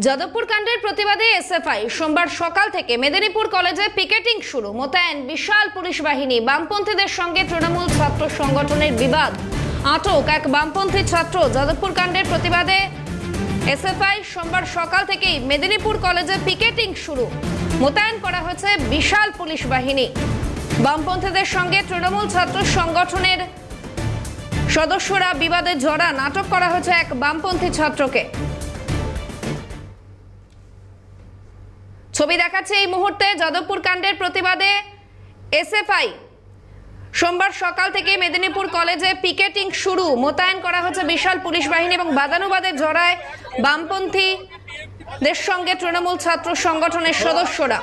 যাদবপুর কাণ্ডের প্রতিবাদে এসএফআই সোমবার সকাল থেকে মেদিনীপুর কলেজে পিকেটিং শুরু। মোতায়েন বিশাল পুলিশ বাহিনী। বামপন্থীদের সঙ্গে তৃণমূল ছাত্র সংগঠনের বিবাদ। আটক এক বামপন্থী ছাত্র। যাদবপুর কাণ্ডের প্রতিবাদে এসএফআই সোমবার সকাল থেকেই মেদিনীপুর কলেজে পিকেটিং শুরু। মোতায়েন করা হয়েছে বিশাল পুলিশ বাহিনী। বামপন্থীদের সঙ্গে তৃণমূল ছাত্র সংগঠনের সদস্যরা বিবাদে জড়ান। আটক করা হয়েছে এক বামপন্থী ছাত্রকে। ছবি দেখাচ্ছে এই মুহূর্তে যাদবপুর কাণ্ডের প্রতিবাদে এসএফআই সোমবার সকাল থেকে মেদিনীপুর কলেজে পিকেটিং শুরু। মোতায়েন করা হচ্ছে বিশাল পুলিশ বাহিনী এবং বাদানুবাদে জড়ায় বামপন্থীদের সঙ্গে তৃণমূল ছাত্র সংগঠনের সদস্যরা।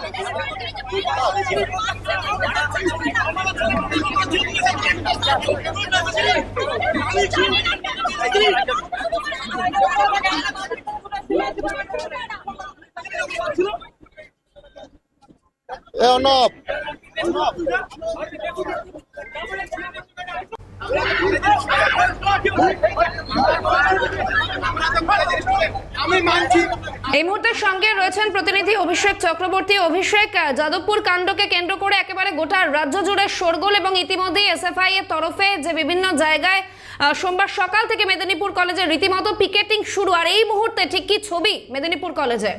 এই মুহূর্তে সঙ্গে রয়েছেন প্রতিনিধি অভিষেক চক্রবর্তী। অভিষেক, যাদবপুর কাণ্ডকে কেন্দ্র করে একেবারে গোটা রাজ্য জুড়ে শোরগোল এবং ইতিমধ্যেই এসএফআই এর তরফে যে বিভিন্ন জায়গায় সোমবার সকাল থেকে মেদিনীপুর কলেজে রীতিমতো পিকেটিং শুরু। আর এই মুহূর্তে ঠিক কি ছবি মেদিনীপুর কলেজে?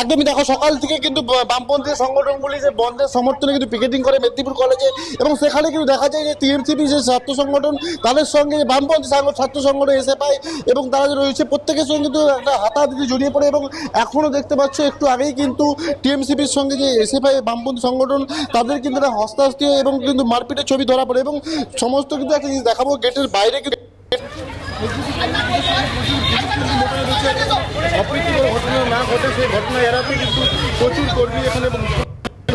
একদমই দেখো, সকাল থেকে কিন্তু বামপন্থী সংগঠনগুলি যে বন্ধের সমর্থনে কিন্তু পিকেটিং করে মেদিনীপুর কলেজে, এবং সেখানে কিন্তু দেখা যায় যে টিএমসিপি যে ছাত্র সংগঠন তাদের সঙ্গে বামপন্থী ছাত্র সংগঠন এসএফআই এবং তারা যে রয়েছে প্রত্যেকের সঙ্গে কিন্তু একটা হাতাহাতিতে জড়িয়ে পড়ে। এবং এখনও দেখতে পাচ্ছ একটু আগেই কিন্তু টিএমসিপির সঙ্গে যে এসএফআই বামপন্থী সংগঠন তাদের কিন্তু একটা হস্তাহস্তি এবং কিন্তু মারপিটের ছবি ধরা পড়ে। এবং সমস্ত কিন্তু একটা জিনিস দেখাবো, গেটের বাইরে কিন্তু অপ্রীতিকর ঘটনা না ঘটে সেই ঘটনা এড়াতে কিন্তু প্রচুর কর্মী এখানে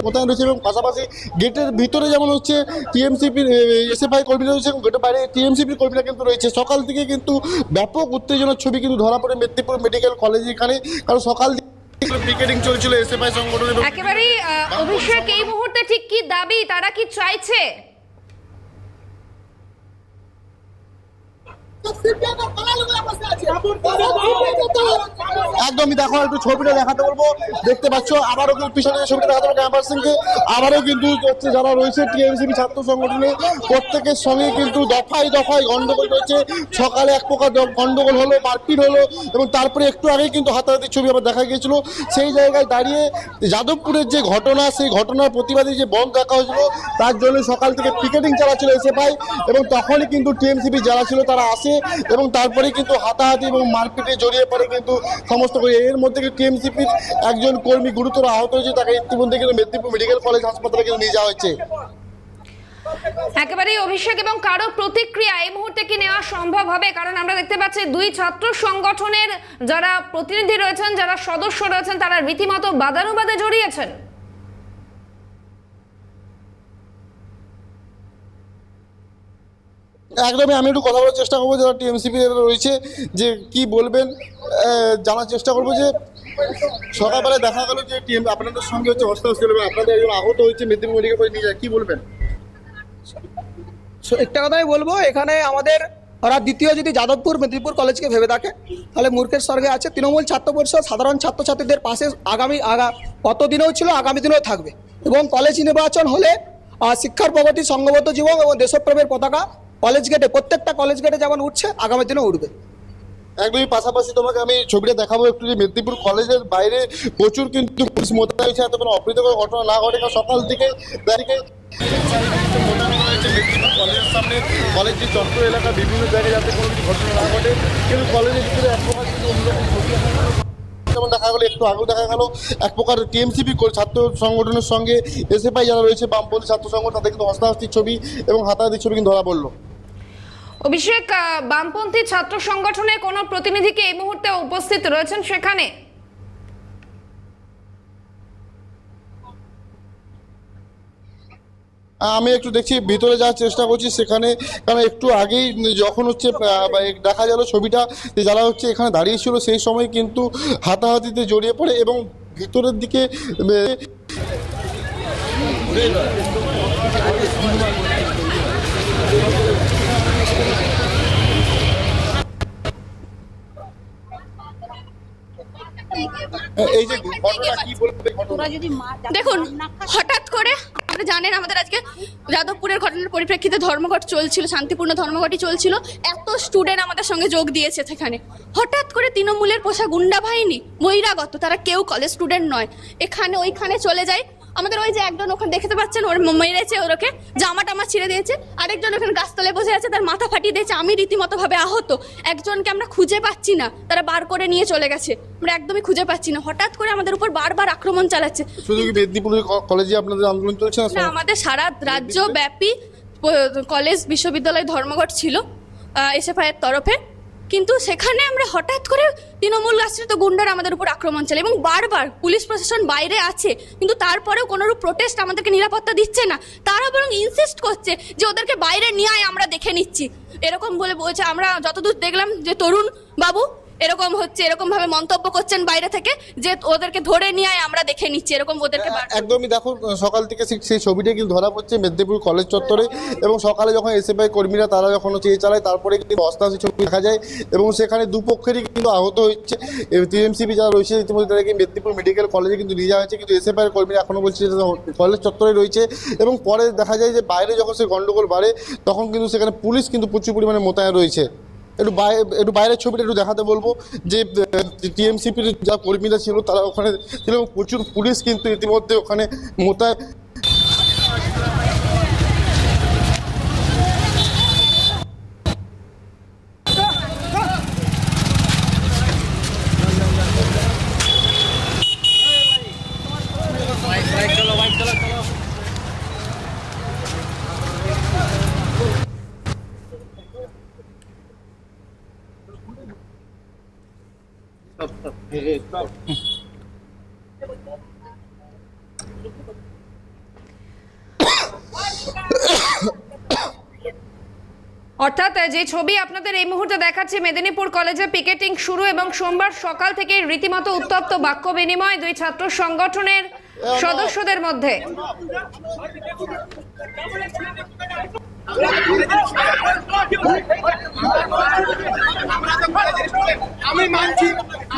মোতায়েন রয়েছে। এবং পাশাপাশি গেটের ভিতরে যেমন হচ্ছে টিএমসিপির এসএফআই কর্মীরা রয়েছে এবং গেটের বাইরে টিএমসিপির কর্মীরা কিন্তু রয়েছে। সকাল থেকে কিন্তু ব্যাপক উত্তেজনার ছবি কিন্তু ধরা পড়ে মেদিনীপুর মেডিকেল কলেজ এখানে, কারণ সকাল পিকেটিং চলছিল এসএফআই সংগঠনের। একেবারেই অভিষেক, এই মুহূর্তে ঠিক কি দাবি, তারা কি চাইছে? একদমই দেখো, একটু ছবিটা দেখাতে বলবো। দেখতে পাচ্ছ আবারও কিন্তু পিছনে ছবিটা দেখাতে পারবো ক্যাম্পাস সিংকে। আবারও কিন্তু যারা রয়েছে টিএমসিপি ছাত্র সংগঠনে প্রত্যেকের সঙ্গে কিন্তু দফায় দফায় গন্ডগোল রয়েছে। সকালে এক প্রকার গন্ডগোল হলো, মারপিট হলো, এবং তারপরে একটু আগেই কিন্তু হাতাহাতির ছবি আবার দেখা গিয়েছিল। সেই জায়গায় দাঁড়িয়ে যাদবপুরের যে ঘটনা, সেই ঘটনার প্রতিবাদে যে বন্ধ রাখা হয়েছিল তার জন্য সকাল থেকে পিকেটিং চালাচ্ছিল এসএফআই, এবং তখনই কিন্তু টিএমসিপি যারা ছিল তারা আসে এবং তারপরে কিন্তু হাতাহাতি এবং মারপিটে জড়িয়ে পড়ে কিন্তু সমস্ত। এর মধ্যে টিএমসিপির একজন কর্মী গুরুতর আহত হয়েছে, তাকে ইতিমধ্যে কিন্তু মেদিনীপুর মেডিকেল কলেজ হাসপাতালে কিন্তু নিয়ে যাওয়া হয়েছে। একেবারেই অভিষেক, এবং কারো প্রতিক্রিয়া এই মুহূর্তে কি নেওয়া সম্ভব হবে? কারণ আমরা দেখতে পাচ্ছি দুই ছাত্র সংগঠনের যারা প্রতিনিধি রয়েছেন, যারা সদস্য রয়েছেন, তারা রীতিমতো বাদানুবাদে জড়িয়েছেন। একদমই, আমি একটু কথা বলার চেষ্টা করবো যারা টিএমসিপি রয়েছে, যে কি বলবেন জানার চেষ্টা করবো। যে সকালবেলায় দেখা গেল যে আপনাদের সঙ্গে হচ্ছে হস্তাহস্তি হলো, আপনাদের একজন আহত হয়েছে, মেদিনীপুর মেডিকেল কলেজ নিয়ে যায়, কি বলবেন? একটা কথাই বলবো, এখানে আমাদের ওরা দ্বিতীয় যদি যাদবপুর মেদিনীপুর কলেজকে ভেবে থাকে তাহলে মূর্খের স্বর্গে আছে। তৃণমূল ছাত্র পরিষদ সাধারণ ছাত্রছাত্রীদের পাশে গত দিনেও ছিল, আগামী দিনেও থাকবে। এবং কলেজ নির্বাচন হলে শিক্ষার প্রগতি, সংঘবদ্ধ জীবন এবং দেশপ্রেমের পতাকা কলেজ গেটে, প্রত্যেকটা কলেজ গেটে যেমন উঠছে, আগামী দিনেও উঠবে। একদমই, পাশাপাশি তোমাকে আমি ছবিটা দেখাবো একটু, যে মেদিনীপুর কলেজের বাইরে প্রচুর কিন্তু পুলিশ মোতায়েন হয়েছে, এত কোনো অপ্রীতিকর ঘটনা না ঘটে। সকাল থেকে মেদিনীপুর কলেজের সামনে, কলেজ যে চত্বর এলাকা বিভিন্ন জায়গায় যাতে কোনো কিছু ঘটনা না ঘটে, কিন্তু কলেজের ভিতরে এক প্রকার কিন্তু অন্যরকম ছবি যেমন দেখা গেলো, একটু আগেও দেখা গেল এক প্রকার টিএমসিপি ছাত্র সংগঠনের সঙ্গে এসএফআই যারা রয়েছে বামপন্থী ছাত্র সংগঠন, তাদের কিন্তু হস্তাহস্তির ছবি এবং হাতাহাতির ছবি কিন্তু ধরা পড়লো। অভিষেক, বামপন্থী ছাত্র সংগঠনের কোন প্রতিনিধি কি এই মুহূর্তে উপস্থিত রয়েছেন সেখানে? আমি একটু দেখছি, ভিতরে যাওয়ার চেষ্টা করছি সেখানে, কারণ একটু আগেই যখন হচ্ছে দেখা গেল ছবিটা, যারা হচ্ছে এখানে দাঁড়িয়েছিল সেই সময় কিন্তু হাতাহাতিতে জড়িয়ে পড়ে এবং ভিতরের দিকে এই যে ঘটনা কি বলবে ঘটনা দেখুন, হঠাৎ করে আপনারা জানেন আমাদের আজকে যাদবপুরের ঘটনার পরিপ্রেক্ষিতে ধর্মঘট চলছিল, শান্তিপূর্ণ ধর্মঘটই চলছিল। এত স্টুডেন্ট আমাদের সঙ্গে যোগ দিয়েছে সেখানে। হঠাৎ করে তৃণমূলের পোষা গুন্ডা বাহিনী বহিরাগত, তারা কেউ কলেজ স্টুডেন্ট নয়, এখানে ওইখানে চলে যায়। আমাদের ওই যে একজন ওখানে দেখতে পাচ্ছেন, ওর মেরেছে, ওরকে জামা টামা ছিঁড়ে দিয়েছে। আরেকজন ওখানে গাছতলায় বসে আছে, তার মাথা ফাটিয়ে দিয়েছে। আমি রীতিমতো ভাবে আহত। একজনকে আমরা খুঁজে পাচ্ছি না, তারা বার করে নিয়ে চলে গেছে, আমরা একদমই খুঁজে পাচ্ছি না। হঠাৎ করে আমাদের উপর বারবার আক্রমণ চালাচ্ছে। শুধু কি মেদিনীপুরের কলেজে আপনাদের আন্দোলন চলছে না, আমাদের সারা রাজ্য ব্যাপী কলেজ বিশ্ববিদ্যালয় ধর্মঘট ছিল এসএফআই এর তরফে, কিন্তু সেখানে আমরা হঠাৎ করে তৃণমূল আশ্রিত গুন্ডারা আমাদের উপর আক্রমণ চালায় এবং বারবার পুলিশ প্রশাসন বাইরে আছে, কিন্তু তারপরেও কোনোরূপ প্রোটেস্ট আমাদেরকে নিরাপত্তা দিচ্ছে না। তারা বরং ইনসিস্ট করছে যে ওদেরকে বাইরে নিয়ে আয়, আমরা দেখে নিচ্ছি, এরকম বলে বলছে। আমরা যতদূর দেখলাম যে তরুণ বাবু এরকম হচ্ছে, এরকম ভাবে মন্তব্য করছেন বাইরে থেকে যে ওদেরকে ধরে নিয়ে আয়, আমরা দেখে নিচ্ছি, এরকম ওদেরকে একদমই। দেখুন, সকাল থেকে সেই ছবিটা কিন্তু ধরা পড়ছে মেদিনীপুর কলেজ চত্বরে, এবং সকালে যখন এসএফআই কর্মীরা তারা যখন চেয়ে চালায়, তারপরে কিন্তু অস্তাশি ছবি দেখা যায় এবং সেখানে দুপক্ষেরই কিন্তু আহত হচ্ছে। টিএমসিপি যারা রয়েছে ইতিমধ্যে তাদেরকে মেদিনীপুর মেডিকেল কলেজে কিন্তু নিয়ে যাওয়া হয়েছে, কিন্তু এসএফআই কর্মীরা এখনও বলছে যে কলেজ চত্বরে রয়েছে। এবং পরে দেখা যায় যে বাইরে যখন সে গন্ডগোল বাড়ে, তখন কিন্তু সেখানে পুলিশ কিন্তু প্রচুর পরিমাণে মোতায়েন রয়েছে। একটু বাইরের ছবিটা একটু দেখাতে বলবো, যে টিএমসিপির যা কর্মীরা ছিল তারা ওখানে ছিল এবং প্রচুর পুলিশ কিন্তু ইতিমধ্যে ওখানে মোতায়েন। অর্থাৎ যে ছবি আপনাদের এই মুহূর্তে দেখাচ্ছি, মেদিনীপুর কলেজে পিকেটিং শুরু এবং সোমবার সকাল থেকে রীতিমতো উত্তপ্ত বাক্য বিনিময় দুই ছাত্র সংগঠনের সদস্যদের মধ্যে। আমি মানছি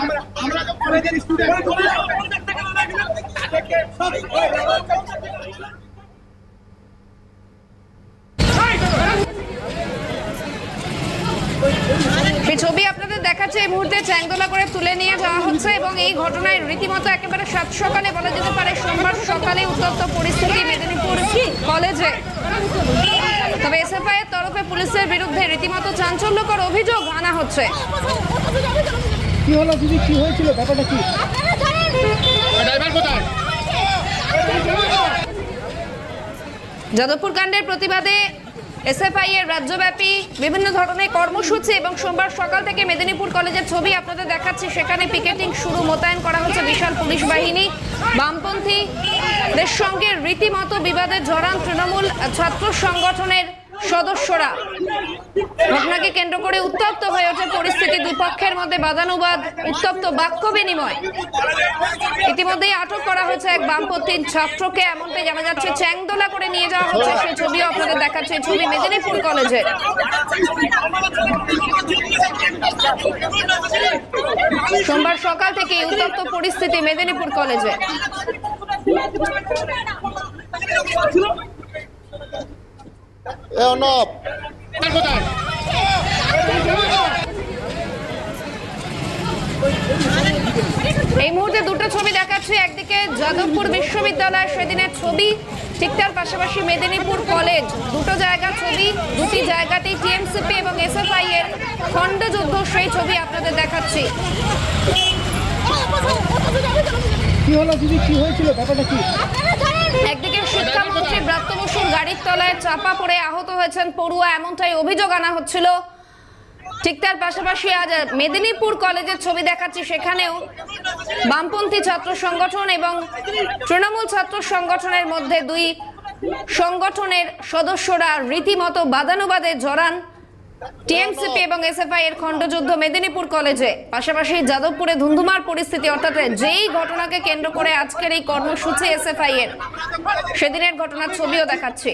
আমরা কলেজের স্টুডেন্ট সেই ছবি আপনাদের দেখাচ্ছে এই মুহূর্তে চ্যাংদোলা করে তুলে নিয়ে যাওয়া হচ্ছে এবং এই ঘটনায় রীতিমতো একেবারে সাত সকালে বলা যেতে পারে সোমবার সকালে উত্তপ্ত পরিস্থিতি মেদিনীপুর কলেজে। তবে এসএফআই এর তরফে পুলিশের বিরুদ্ধে রীতিমতো চাঞ্চল্যকর অভিযোগ আনা হচ্ছে। কি হলো দিদি, কি হয়েছিল, ব্যাপারটা কি? যাদবপুর কাণ্ডের প্রতিবাদে এসএফআই এর রাজ্যব্যাপী বিভিন্ন ধরনের কর্মসূচি এবং সোমবার সকাল থেকে মেদিনীপুর কলেজের ছবি আপনাদের দেখাচ্ছি, সেখানে পিকেটিং শুরু, মোতায়েন করা হচ্ছে বিশাল পুলিশ বাহিনী। বামপন্থীদের সঙ্গে রীতিমতো বিবাদে জড়ান তৃণমূল ছাত্র সংগঠনের সদস্যরা। ঘটনাকে কেন্দ্র করে উত্তপ্ত হয়ে ওঠে পরিস্থিতি, দুই পক্ষের মধ্যে বাদানুবাদ, উত্তপ্ত বাক্য বিনিময়। ইতিমধ্যেই আটক করা হয়েছে এক বামপন্থী ছাত্রকে, এমনটাই জানা যাচ্ছে। চ্যাংদোলা করে নিয়ে যাওয়া হচ্ছে, সেই ছবিও আপনাদের দেখাচ্ছে। ছবি মেদিনীপুর কলেজে। সোমবার সকাল থেকে উত্তপ্ত পরিস্থিতি মেদিনীপুর কলেজে। এই মুহূর্তে দুটো ছবি দেখাচ্ছি, একদিকে যাদবপুর বিশ্ববিদ্যালয় সেদিনের ছবি, ঠিক তার পাশাপাশি মেদিনীপুর কলেজ। দুটো জায়গা ছবি, দুটি জায়গাতেই টিএমসিপি এবং এসএফআই এর খণ্ডযুদ্ধ, সেই ছবি আপনাদের দেখাচ্ছি। কি হলো দিদি, কি হয়েছিল, ব্যাপারটা কি? একদিকে শিক্ষামন্ত্রী ব্রাত্য বসুর গাড়ির তলায় চাপা পড়ে আহত হয়েছেন পড়ুয়া, এমনটাই অভিযোগ আনা হচ্ছিল। ঠিক তার পাশাপাশি আজ মেদিনীপুর কলেজের ছবি দেখাচ্ছি, সেখানেও বামপন্থী ছাত্র সংগঠন এবং তৃণমূল ছাত্র সংগঠনের মধ্যে দুই সংগঠনের সদস্যরা রীতিমতো বাদানুবাদে জড়ান। টিএমসিপি এবং এসএফআই এর খণ্ডযুদ্ধ মেদিনীপুর কলেজে। পাশাপাশি যাদবপুরে ধুন্ধুমার পরিস্থিতি, অর্থাৎ যেই ঘটনাকে কেন্দ্র করে আজকের এই কর্মসূচি এসএফআই এর, সেদিনের ঘটনার ছবিও দেখাচ্ছি।